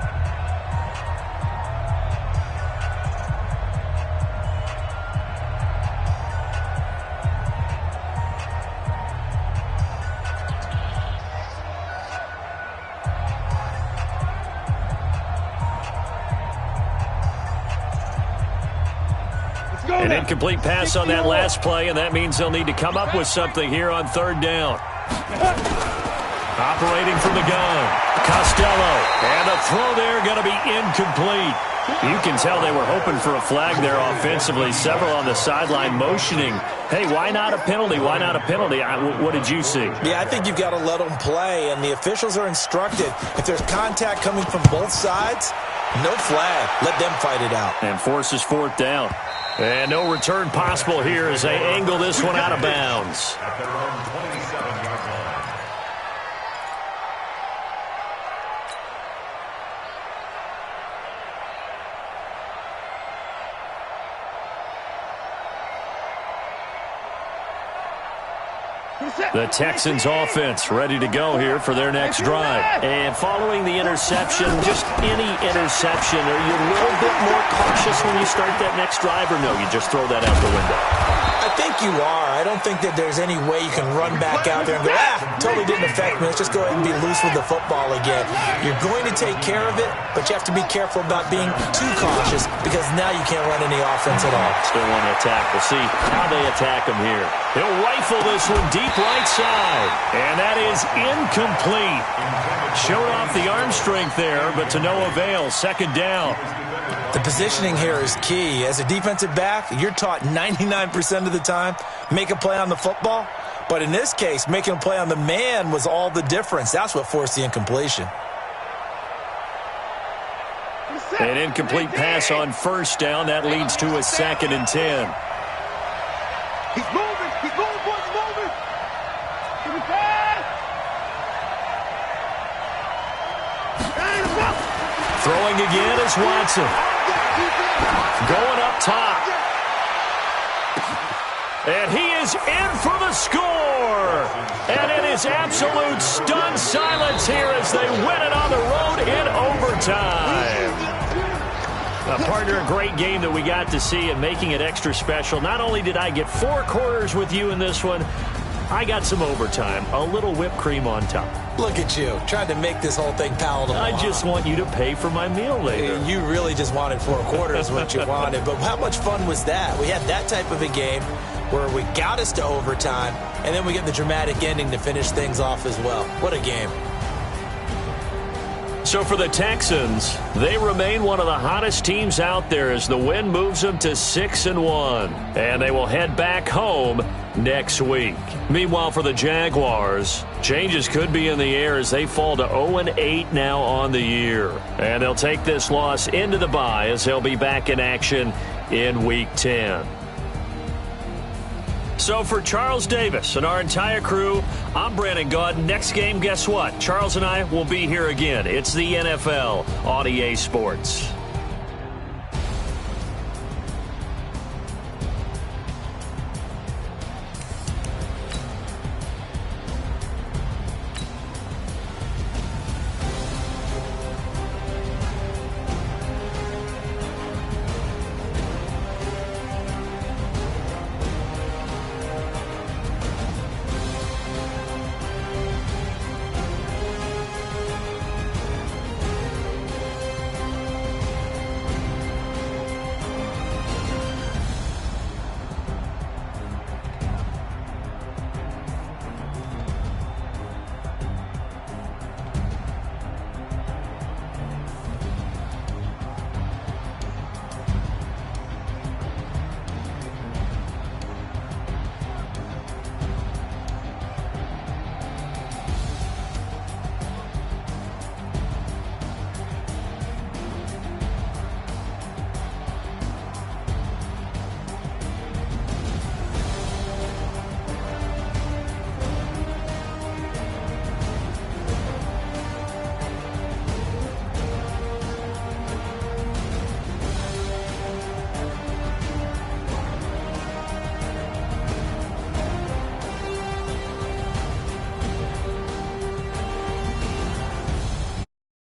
D: An incomplete pass on that last play, and that means they'll need to come up with something here on third down. Operating from the gun, Costello. And the throw there going to be incomplete. You can tell they were hoping for a flag there offensively. Several on the sideline motioning, hey, why not a penalty? Why not a penalty? What did you see?
E: Yeah, I think you've got to let them play, and the officials are instructed. If there's contact coming from both sides, no flag. Let them fight it out.
D: And forces fourth down. And no return possible here as they angle this one out of bounds.
F: At their own 27-yard line.
D: The Texans offense ready to go here for their next drive. And following the interception, just any interception, are you a little bit more cautious when you start that next drive, or no, you just throw that out the window?
E: I think you are. I don't think that there's any way you can run back out there and go, totally didn't affect me. Let's just go ahead and be loose with the football again. You're going to take care of it, but you have to be careful about being too cautious because now you can't run any offense at all.
D: Still want to attack. We'll see how they attack him here. He'll rifle this one deep right side, and that is incomplete. Showed off the arm strength there, but to no avail. Second down.
E: The positioning here is key. As a defensive back, you're taught 99% of the time, make a play on the football. But in this case, making a play on the man was all the difference. That's what forced the incompletion.
D: An incomplete pass on first down. That leads to a 2nd and 10.
G: He's moving. He's moving, boys. He's moving. Give me pass.
D: Throwing again is Watson. Going up top. And he is in for the score. And it is absolute stunned silence here as they win it on the road in overtime. Partner, a great game that we got to see and making it extra special. Not only did I get 4 quarters with you in this one, I got some overtime, a little whipped cream on top.
E: Look at you, trying to make this whole thing palatable.
D: I just want you to pay for my meal later.
E: You really just wanted 4 quarters what you wanted, but how much fun was that? We had that type of a game where we got us to overtime, and then we get the dramatic ending to finish things off as well. What a game.
D: So for the Texans, they remain one of the hottest teams out there as the win moves them to 6-1. And they will head back home next week. Meanwhile, for the Jaguars, changes could be in the air as they fall to 0-8 now on the year. And they'll take this loss into the bye as they'll be back in action in Week 10. So for Charles Davis and our entire crew, I'm Brandon Gaud. Next game, guess what? Charles and I will be here again. It's the NFL on EA Sports.